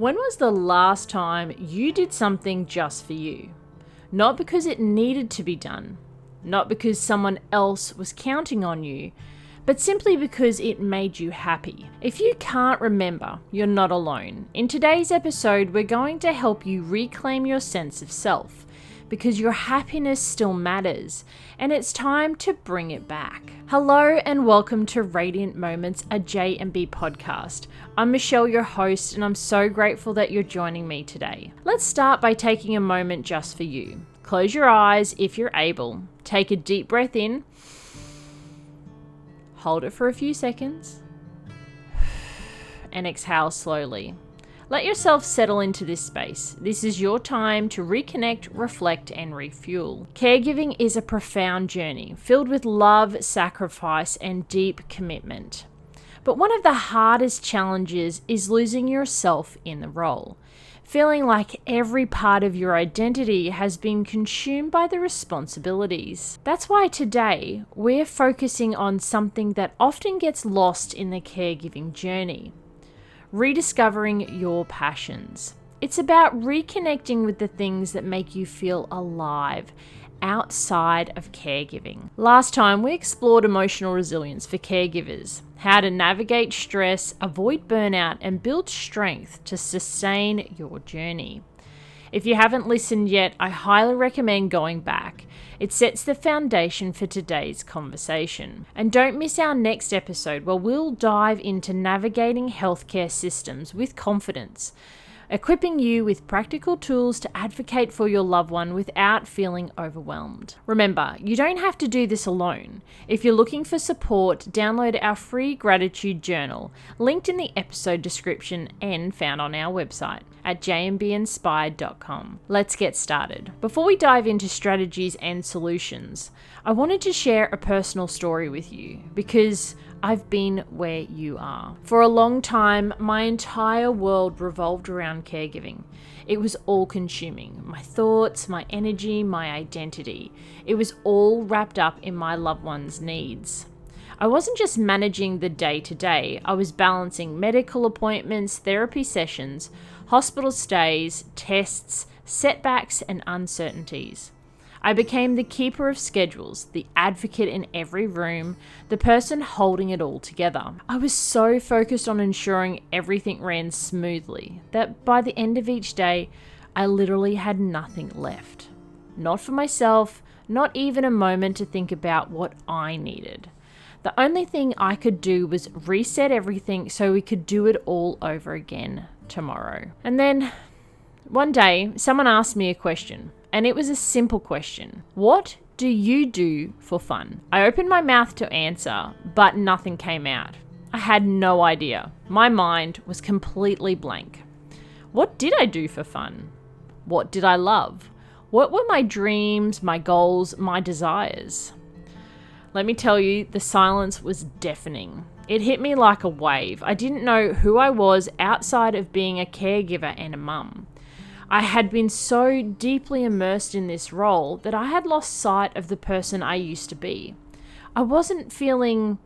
When was the last time you did something just for you? Not because it needed to be done, not because someone else was counting on you, but simply because it made you happy. If you can't remember, you're not alone. In today's episode, we're going to help you reclaim your sense of self, because your happiness still matters, and it's time to bring it back. Hello and welcome to Radiant Moments, a J&B podcast. I'm Michelle, your host, and I'm so grateful that you're joining me today. Let's start by taking a moment just for you. Close your eyes if you're able. Take a deep breath in. Hold it for a few seconds. And exhale slowly. Let yourself settle into this space. This is your time to reconnect, reflect, and refuel. Caregiving is a profound journey filled with love, sacrifice, and deep commitment. But one of the hardest challenges is losing yourself in the role, feeling like every part of your identity has been consumed by the responsibilities. That's why today we're focusing on something that often gets lost in the caregiving journey. Rediscovering your passions. It's about reconnecting with the things that make you feel alive outside of caregiving. Last time we explored emotional resilience for caregivers, how to navigate stress, avoid burnout, and build strength to sustain your journey. If you haven't listened yet, I highly recommend going back. It sets the foundation for today's conversation. And don't miss our next episode where we'll dive into navigating healthcare systems with confidence, equipping you with practical tools to advocate for your loved one without feeling overwhelmed. Remember, you don't have to do this alone. If you're looking for support, download our free gratitude journal, linked in the episode description and found on our website at jmbinspired.com. Let's get started. Before we dive into strategies and solutions, I wanted to share a personal story with you because I've been where you are. For a long time, my entire world revolved around caregiving. It was all consuming. My thoughts, my energy, my identity. It was all wrapped up in my loved one's needs. I wasn't just managing the day-to-day. I was balancing medical appointments, therapy sessions, hospital stays, tests, setbacks, and uncertainties. I became the keeper of schedules, the advocate in every room, the person holding it all together. I was so focused on ensuring everything ran smoothly that by the end of each day, I literally had nothing left. Not for myself, not even a moment to think about what I needed. The only thing I could do was reset everything so we could do it all over again tomorrow. And then one day, someone asked me a question. And it was a simple question. What do you do for fun? I opened my mouth to answer, but nothing came out. I had no idea. My mind was completely blank. What did I do for fun? What did I love? What were my dreams, my goals, my desires? Let me tell you, the silence was deafening. It hit me like a wave. I didn't know who I was outside of being a caregiver and a mum. I had been so deeply immersed in this role that I had lost sight of the person I used to be. I wasn't feeling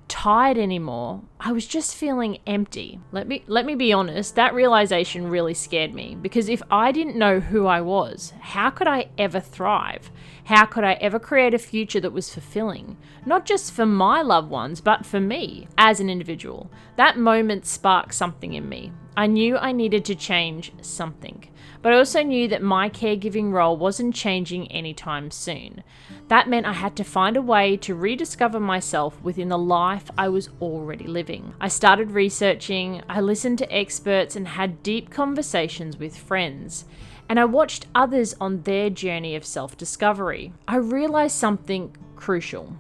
tired anymore. I was just feeling empty. Let me be honest, that realization really scared me, because if I didn't know who I was, how could I ever thrive? How could I ever create a future that was fulfilling? Not just for my loved ones, but for me as an individual. That moment sparked something in me. I knew I needed to change something, but I also knew that my caregiving role wasn't changing anytime soon. That meant I had to find a way to rediscover myself within the life I was already living. I started researching, I listened to experts and had deep conversations with friends, and I watched others on their journey of self-discovery. I realized something crucial.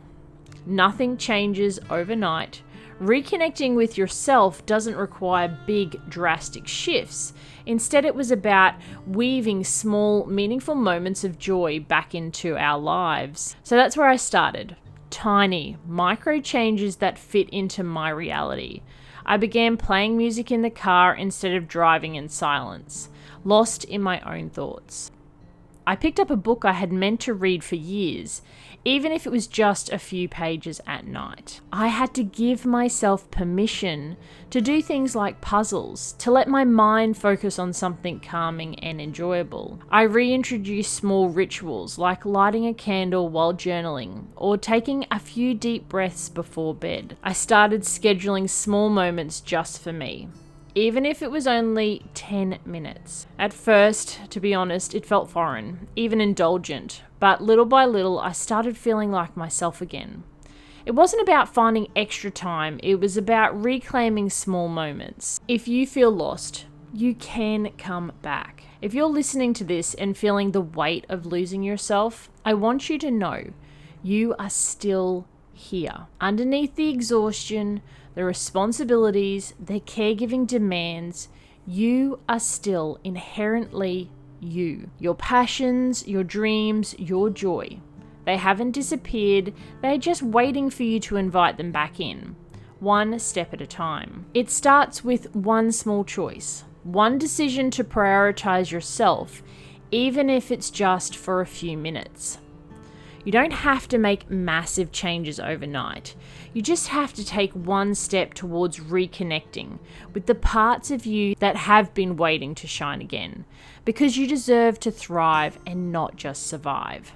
Nothing changes overnight. Reconnecting with yourself doesn't require big, drastic shifts. Instead, it was about weaving small, meaningful moments of joy back into our lives. So that's where I started. Tiny, micro changes that fit into my reality. I began playing music in the car instead of driving in silence, lost in my own thoughts. I picked up a book I had meant to read for years. even if it was just a few pages at night. I had to give myself permission to do things like puzzles, to let my mind focus on something calming and enjoyable. I reintroduced small rituals like lighting a candle while journaling or taking a few deep breaths before bed. I started scheduling small moments just for me, even if it was only 10 minutes. At first, to be honest, it felt foreign, even indulgent, but little by little I started feeling like myself again. It wasn't about finding extra time, it was about reclaiming small moments. If you feel lost, you can come back. If you're listening to this and feeling the weight of losing yourself, I want you to know you are still here. Underneath the exhaustion, the responsibilities, the caregiving demands, you are still inherently you. Your passions, your dreams, your joy. They haven't disappeared, they're just waiting for you to invite them back in, one step at a time. It starts with one small choice, one decision to prioritize yourself, even if it's just for a few minutes. You don't have to make massive changes overnight. You just have to take one step towards reconnecting with the parts of you that have been waiting to shine again, because you deserve to thrive and not just survive.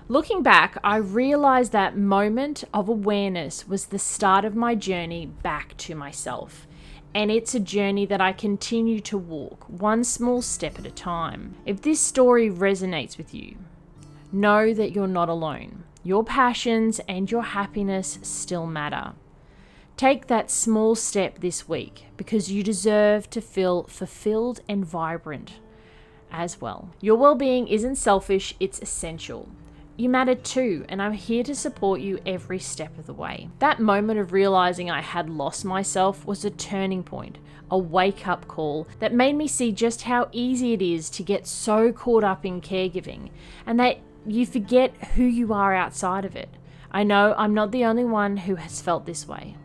Looking back, I realized that moment of awareness was the start of my journey back to myself. And it's a journey that I continue to walk, one small step at a time. If this story resonates with you, know that you're not alone. Your passions and your happiness still matter. Take that small step this week because you deserve to feel fulfilled and vibrant as well. Your well-being isn't selfish, it's essential. You matter too, and I'm here to support you every step of the way. That moment of realizing I had lost myself was a turning point, a wake-up call that made me see just how easy it is to get so caught up in caregiving and that you forget who you are outside of it. I know I'm not the only one who has felt this way.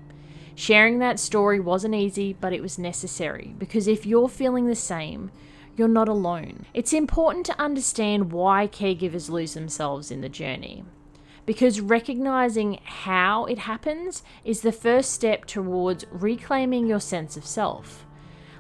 Sharing that story wasn't easy, but it was necessary because if you're feeling the same, you're not alone. It's important to understand why caregivers lose themselves in the journey, because recognizing how it happens is the first step towards reclaiming your sense of self.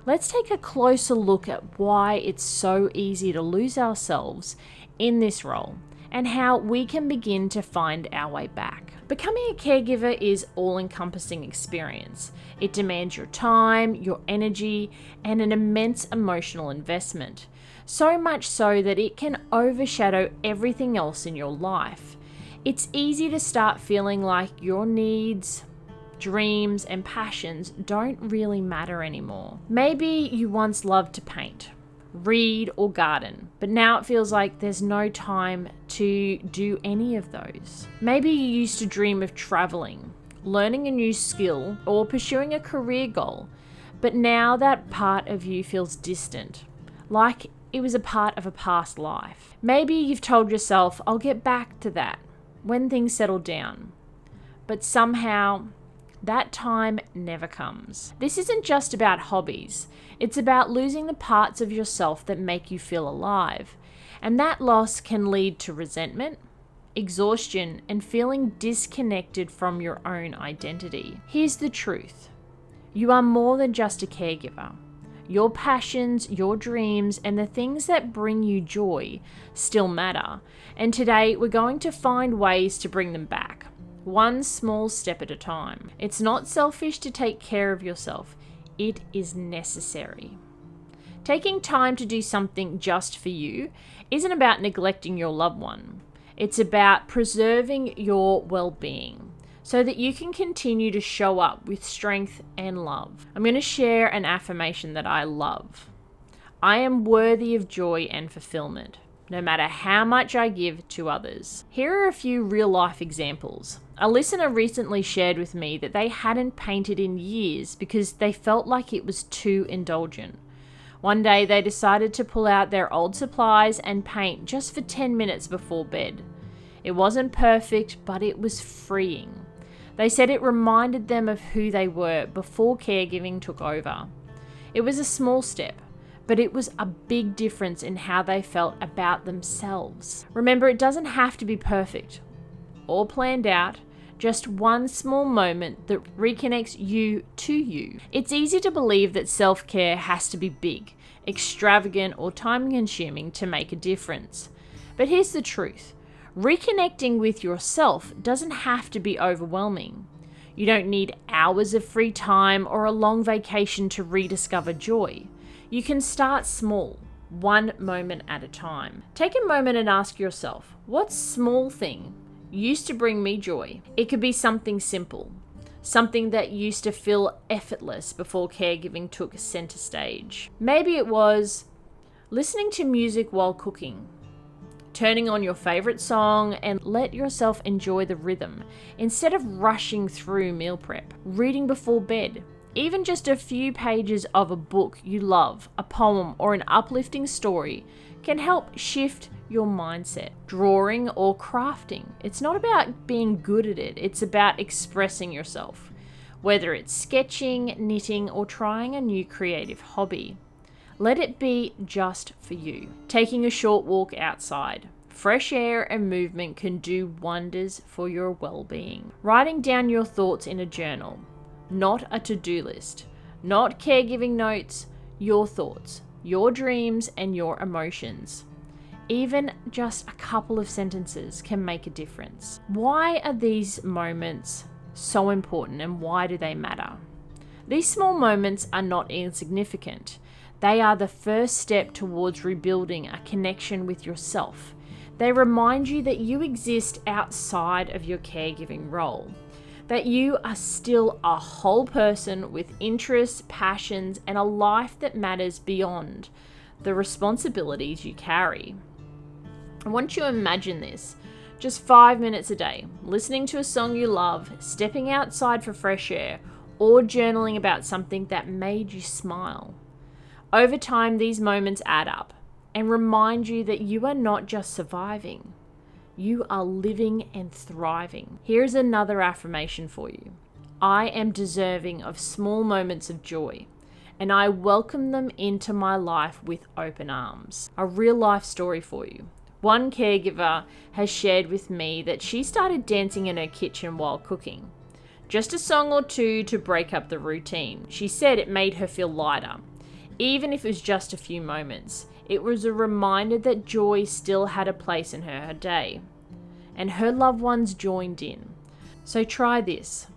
Let's take a closer look at why it's so easy to lose ourselves in this role and how we can begin to find our way back. Becoming a caregiver is all-encompassing experience. It demands your time, your energy, and an immense emotional investment. So much so that it can overshadow everything else in your life. It's easy to start feeling like your needs, dreams, and passions don't really matter anymore. Maybe you once loved to paint, read, or garden, but now it feels like there's no time to do any of those. Maybe you used to dream of traveling, learning a new skill, or pursuing a career goal, but now that part of you feels distant, like it was a part of a past life. Maybe you've told yourself, I'll get back to that when things settle down, but somehow that time never comes. This isn't just about hobbies. It's about losing the parts of yourself that make you feel alive. And that loss can lead to resentment, exhaustion, and feeling disconnected from your own identity. Here's the truth. You are more than just a caregiver. Your passions, your dreams, and the things that bring you joy still matter. And today we're going to find ways to bring them back, one small step at a time. It's not selfish to take care of yourself. It is necessary. Taking time to do something just for you isn't about neglecting your loved one. It's about preserving your well-being so that you can continue to show up with strength and love. I'm going to share an affirmation that I love. I am worthy of joy and fulfillment, no matter how much I give to others. Here are a few real-life examples. A listener recently shared with me that they hadn't painted in years because they felt like it was too indulgent. One day they decided to pull out their old supplies and paint just for 10 minutes before bed. It wasn't perfect, but it was freeing. They said it reminded them of who they were before caregiving took over. It was a small step, but it was a big difference in how they felt about themselves. Remember, it doesn't have to be perfect. or planned out, just one small moment that reconnects you to you. It's easy to believe that self-care has to be big, extravagant, or time-consuming to make a difference. But here's the truth. Reconnecting with yourself doesn't have to be overwhelming. You don't need hours of free time or a long vacation to rediscover joy. You can start small, one moment at a time. Take a moment and ask yourself, what small thing used to bring me joy? It could be something simple, something that used to feel effortless before caregiving took center stage. Maybe it was listening to music while cooking, turning on your favorite song and let yourself enjoy the rhythm instead of rushing through meal prep, reading before bed, even just a few pages of a book you love, a poem, or an uplifting story can help shift your mindset. Drawing or crafting, it's not about being good at it, it's about expressing yourself. Whether it's sketching, knitting, or trying a new creative hobby, let it be just for you. Taking a short walk outside. Fresh air and movement can do wonders for your well-being. Writing down your thoughts in a journal, not a to-do list, not caregiving notes, your thoughts, your dreams, and your emotions. Even just a couple of sentences can make a difference. Why are these moments so important and why do they matter? These small moments are not insignificant. They are the first step towards rebuilding a connection with yourself. They remind you that you exist outside of your caregiving role, that you are still a whole person with interests, passions, and a life that matters beyond the responsibilities you carry. I want you to imagine this. Just 5 minutes a day, listening to a song you love, stepping outside for fresh air, or journaling about something that made you smile. Over time, these moments add up and remind you that you are not just surviving, you are living and thriving. Here's another affirmation for you. I am deserving of small moments of joy, and I welcome them into my life with open arms. A real life story for you. One caregiver has shared with me that she started dancing in her kitchen while cooking. Just a song or two to break up the routine. She said it made her feel lighter. Even if it was just a few moments, it was a reminder that joy still had a place in her day. And her loved ones joined in. So try this,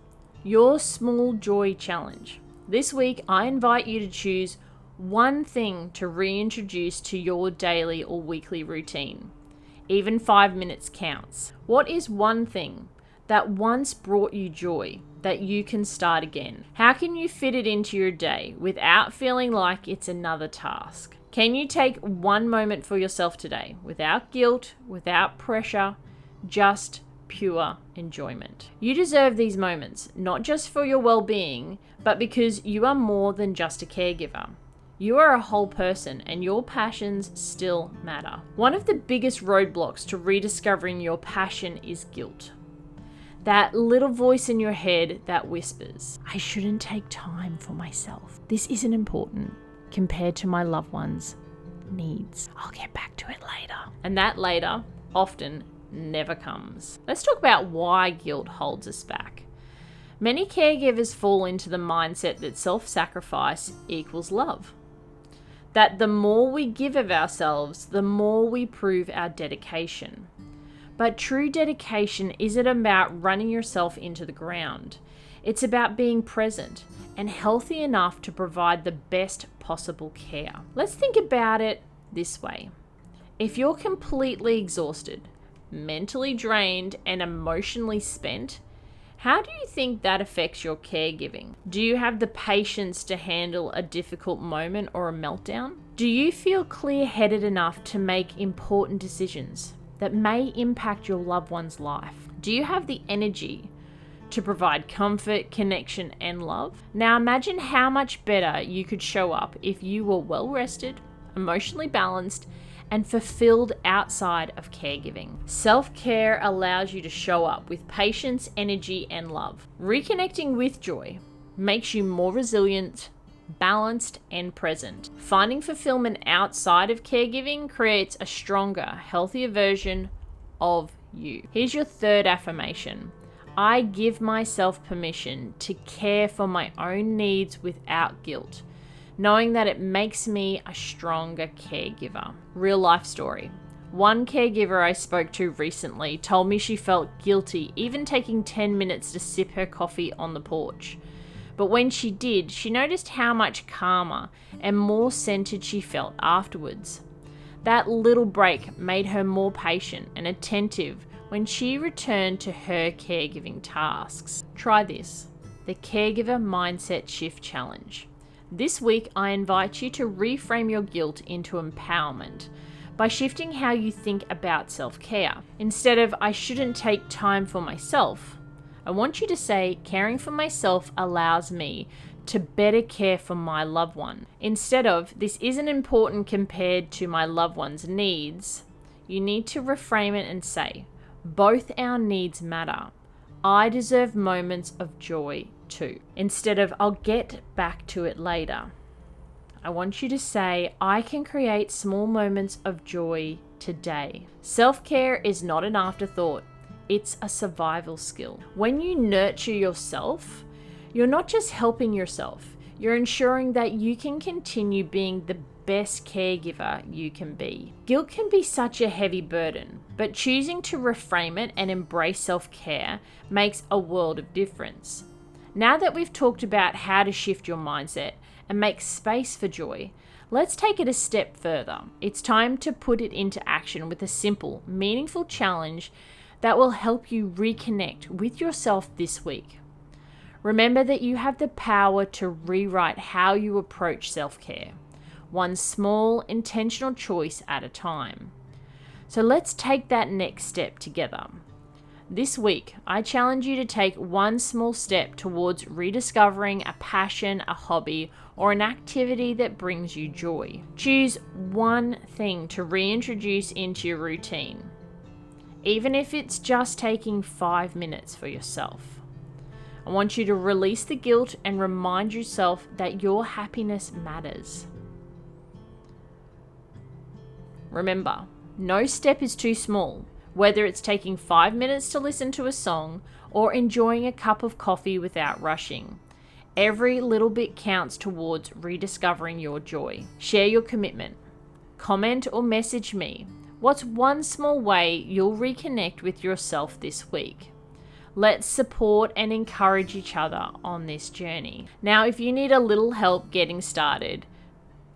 your small joy challenge. This week, I invite you to choose one thing to reintroduce to your daily or weekly routine. Even 5 minutes counts. What is one thing that once brought you joy that you can start again? How can you fit it into your day without feeling like it's another task? Can you take one moment for yourself today without guilt, without pressure, just pure enjoyment? You deserve these moments, not just for your well-being, but because you are more than just a caregiver. You are a whole person and your passions still matter. One of the biggest roadblocks to rediscovering your passion is guilt. That little voice in your head that whispers, I shouldn't take time for myself. This isn't important compared to my loved ones' needs. I'll get back to it later. And that later often never comes. Let's talk about why guilt holds us back. Many caregivers fall into the mindset that self-sacrifice equals love. That the more we give of ourselves, the more we prove our dedication. But true dedication isn't about running yourself into the ground. It's about being present and healthy enough to provide the best possible care. Let's think about it this way. If you're completely exhausted, mentally drained, and emotionally spent, how do you think that affects your caregiving? Do you have the patience to handle a difficult moment or a meltdown? Do you feel clear-headed enough to make important decisions that may impact your loved one's life? Do you have the energy to provide comfort, connection, and love? Now imagine how much better you could show up if you were well-rested, emotionally balanced, and fulfilled outside of caregiving. Self-care allows you to show up with patience, energy, and love. Reconnecting with joy makes you more resilient, balanced, and present. Finding fulfillment outside of caregiving creates a stronger, healthier version of you. Here's your third affirmation. I give myself permission to care for my own needs without guilt, knowing that it makes me a stronger caregiver. Real life story. One caregiver I spoke to recently told me she felt guilty even taking 10 minutes to sip her coffee on the porch. But when she did, she noticed how much calmer and more centered she felt afterwards. That little break made her more patient and attentive when she returned to her caregiving tasks. Try this, the Caregiver Mindset Shift Challenge. This week, I invite you to reframe your guilt into empowerment by shifting how you think about self-care. Instead of, I shouldn't take time for myself, I want you to say, caring for myself allows me to better care for my loved one. Instead of, this isn't important compared to my loved one's needs, you need to reframe it and say, both our needs matter. I deserve moments of joy too. Instead of, I'll get back to it later, I want you to say, I can create small moments of joy today. Self-care is not an afterthought. It's a survival skill. When you nurture yourself, you're not just helping yourself, you're ensuring that you can continue being the best caregiver you can be. Guilt can be such a heavy burden, but choosing to reframe it and embrace self-care makes a world of difference. Now that we've talked about how to shift your mindset and make space for joy, let's take it a step further. It's time to put it into action with a simple, meaningful challenge that will help you reconnect with yourself this week. Remember that you have the power to rewrite how you approach self-care, one small, intentional choice at a time. So let's take that next step together. This week, I challenge you to take one small step towards rediscovering a passion, a hobby, or an activity that brings you joy. Choose one thing to reintroduce into your routine, even if it's just taking 5 minutes for yourself. I want you to release the guilt and remind yourself that your happiness matters. Remember, no step is too small, whether it's taking 5 minutes to listen to a song or enjoying a cup of coffee without rushing. Every little bit counts towards rediscovering your joy. Share your commitment. Comment or message me. What's one small way you'll reconnect with yourself this week? Let's support and encourage each other on this journey. Now, if you need a little help getting started,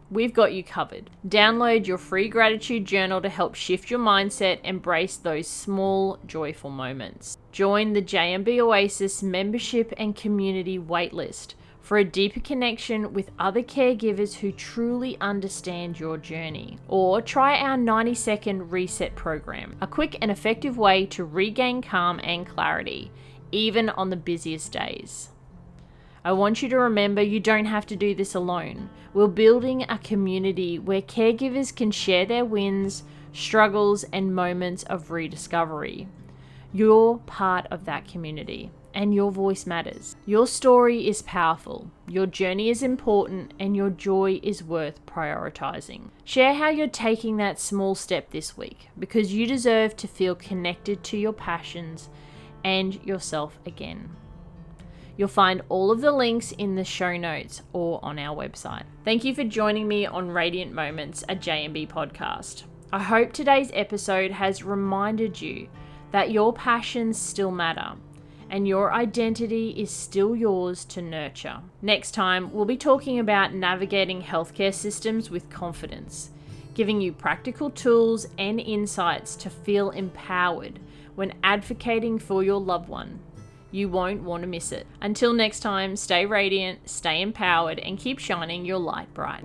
we've got you covered. Download your free gratitude journal to help shift your mindset, embrace those small, joyful moments. Join the JMB Oasis membership and community waitlist for a deeper connection with other caregivers who truly understand your journey. Or try our 90-second reset program, a quick and effective way to regain calm and clarity, even on the busiest days. I want you to remember you don't have to do this alone. We're building a community where caregivers can share their wins, struggles, and moments of rediscovery. You're part of that community, and your voice matters. Your story is powerful, your journey is important, and your joy is worth prioritizing. Share how you're taking that small step this week, because you deserve to feel connected to your passions and yourself again. You'll find all of the links in the show notes or on our website. Thank you for joining me on Radiant Moments, a JMB podcast. I hope today's episode has reminded you that your passions still matter and your identity is still yours to nurture. Next time, we'll be talking about navigating healthcare systems with confidence, giving you practical tools and insights to feel empowered when advocating for your loved one. You won't want to miss it. Until next time, stay radiant, stay empowered, and keep shining your light bright.